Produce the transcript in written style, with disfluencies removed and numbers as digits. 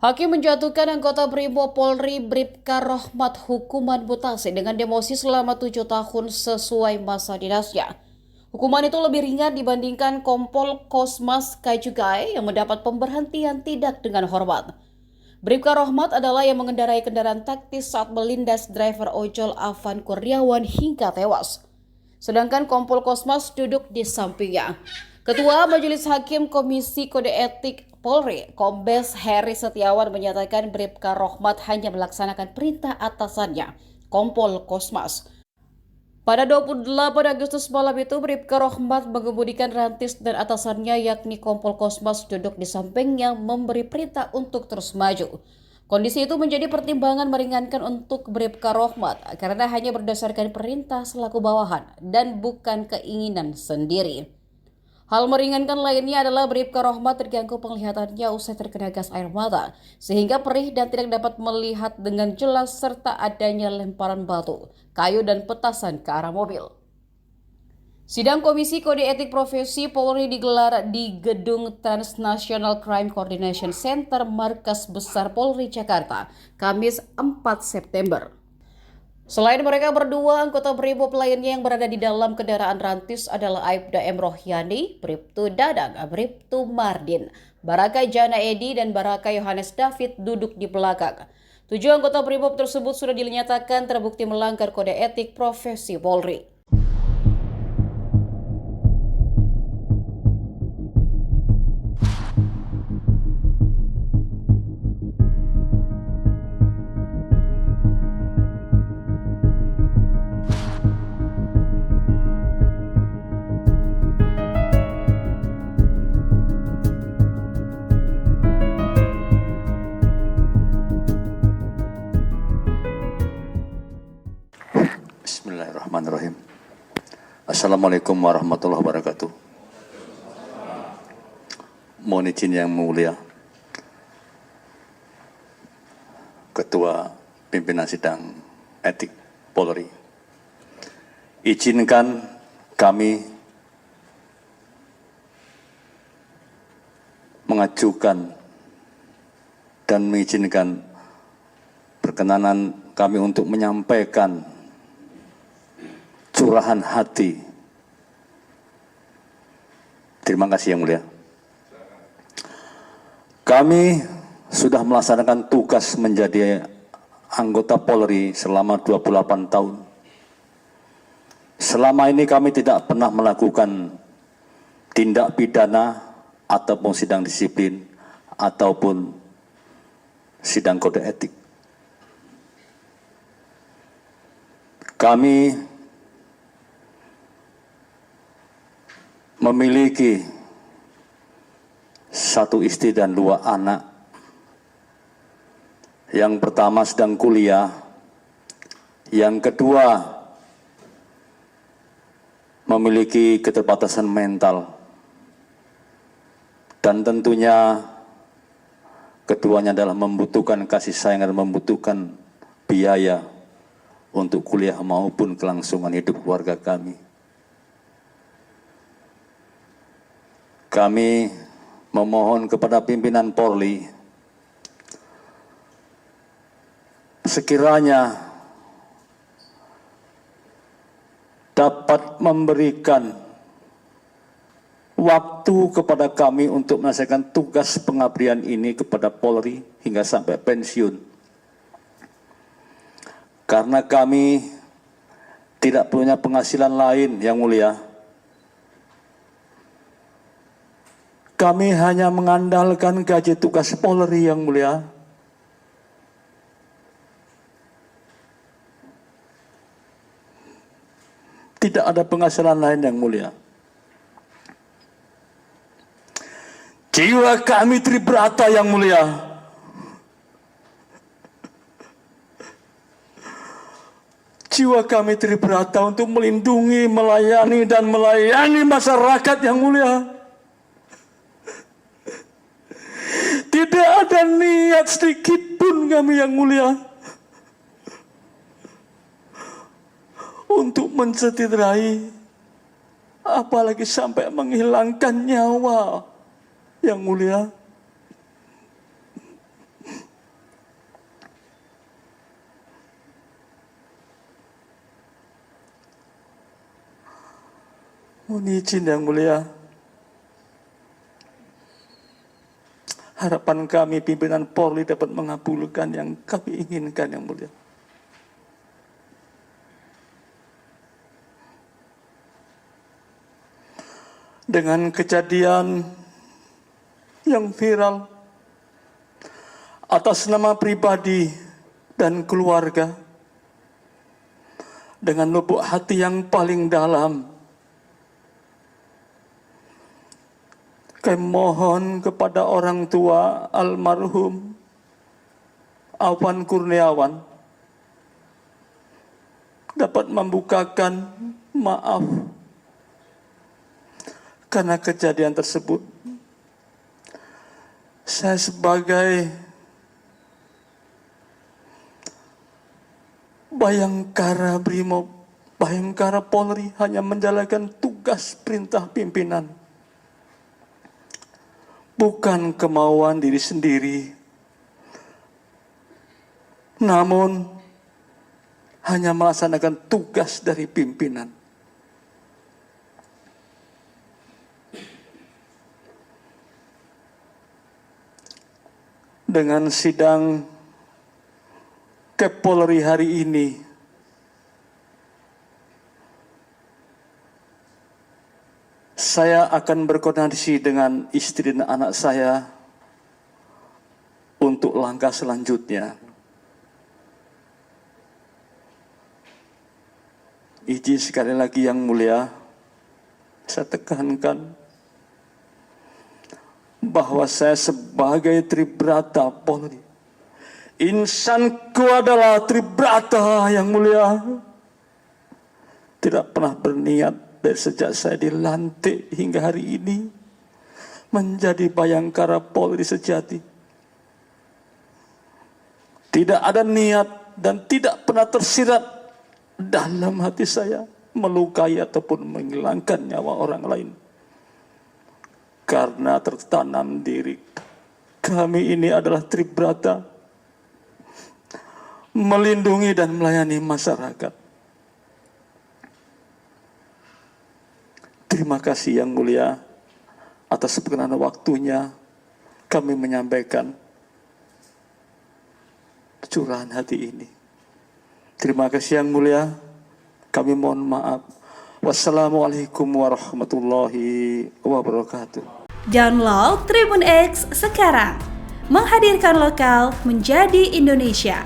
Hakim menjatuhkan anggota Brimo Polri Bribka Rohmat hukuman mutasi dengan demosi selama 7 tahun sesuai masa dinasnya. Hukuman itu lebih ringan dibandingkan Kompol Kosmas Kajugai yang mendapat pemberhentian tidak dengan hormat. Bribka Rohmat adalah yang mengendarai kendaraan taktis saat melindas driver ojol Afan Kurniawan hingga tewas. Sedangkan Kompol Kosmas duduk di sampingnya. Ketua Majelis Hakim Komisi Kode Etik Polri, Kombes Heri Setiawan menyatakan Bribka Rohmat hanya melaksanakan perintah atasannya, Kompol Kosmas. Pada 28 Agustus malam itu, Bribka Rohmat mengemudikan rantis dan atasannya yakni Kompol Kosmas duduk di sampingnya memberi perintah untuk terus maju. Kondisi itu menjadi pertimbangan meringankan untuk Bribka Rohmat karena hanya berdasarkan perintah selaku bawahan dan bukan keinginan sendiri. Hal meringankan lainnya adalah Bribka Rohmat terganggu penglihatannya usai terkena gas air mata, sehingga perih dan tidak dapat melihat dengan jelas serta adanya lemparan batu, kayu dan petasan ke arah mobil. Sidang Komisi Kode Etik Profesi Polri digelar di Gedung Transnational Crime Coordination Center Markas Besar Polri Jakarta, Kamis 4 September. Selain mereka berdua, anggota Brimob lainnya yang berada di dalam kendaraan rantis adalah Aibda M. Rohyani, Bribtu Dadang, Bribtu Mardin, Baraka Jana Edi, dan Baraka Yohanes David duduk di belakang. 7 anggota Brimob tersebut sudah dinyatakan terbukti melanggar kode etik profesi Polri. Bismillahirrahmanirrahim. Assalamualaikum warahmatullahi wabarakatuh. Mohon izin yang mulia, Ketua Pimpinan Sidang Etik Polri, izinkan kami mengajukan dan mengizinkan perkenanan kami untuk menyampaikan curahan hati. Terima kasih yang mulia. Kami sudah melaksanakan tugas menjadi anggota Polri selama 28 tahun. Selama ini kami tidak pernah melakukan tindak pidana ataupun sidang disiplin ataupun sidang kode etik. Kami memiliki 1 istri dan 2 anak. Yang pertama sedang kuliah, yang kedua memiliki keterbatasan mental, dan tentunya keduanya adalah membutuhkan kasih sayang dan membutuhkan biaya untuk kuliah maupun kelangsungan hidup keluarga kami. Kami memohon kepada pimpinan Polri, sekiranya dapat memberikan waktu kepada kami untuk menyelesaikan tugas pengabdian ini kepada Polri hingga sampai pensiun. Karena kami tidak punya penghasilan lain yang mulia. Kami hanya mengandalkan gaji tugas Polri yang mulia. Tidak ada penghasilan lain yang mulia. Jiwa kami tribrata yang mulia. Jiwa kami tribrata untuk melindungi, melayani, dan melayani masyarakat yang mulia. Tidak ada niat sedikit pun kami yang mulia untuk mencederai, apalagi sampai menghilangkan nyawa yang mulia. Mohon izin yang mulia, harapan kami pimpinan Polri dapat mengabulkan yang kami inginkan yang mulia. Dengan kejadian yang viral atas nama pribadi dan keluarga, dengan lubuk hati yang paling dalam, kami mohon kepada orang tua almarhum Afwan Kurniawan dapat membukakan maaf karena kejadian tersebut. Saya sebagai Bayangkara Brimob, Bayangkara Polri hanya menjalankan tugas perintah pimpinan, bukan kemauan diri sendiri, namun hanya melaksanakan tugas dari pimpinan. Dengan sidang Kapolri hari ini, saya akan berkoordinasi dengan istri dan anak saya untuk langkah selanjutnya. Izin sekali lagi yang mulia, saya tekankan bahwa saya sebagai Tribrata Polri, insanku adalah Tribrata yang mulia, tidak pernah berniat dari sejak saya dilantik hingga hari ini menjadi Bayangkara Polri sejati. Tidak ada niat dan tidak pernah tersirat dalam hati saya melukai ataupun menghilangkan nyawa orang lain. Karena tertanam diri kami ini adalah Tribrata, melindungi dan melayani masyarakat. Terima kasih yang mulia atas perkenan waktunya kami menyampaikan curahan hati ini. Terima kasih yang mulia, kami mohon maaf. Wassalamualaikum warahmatullahi wabarakatuh. Download Tribun X sekarang, menghadirkan lokal menjadi Indonesia.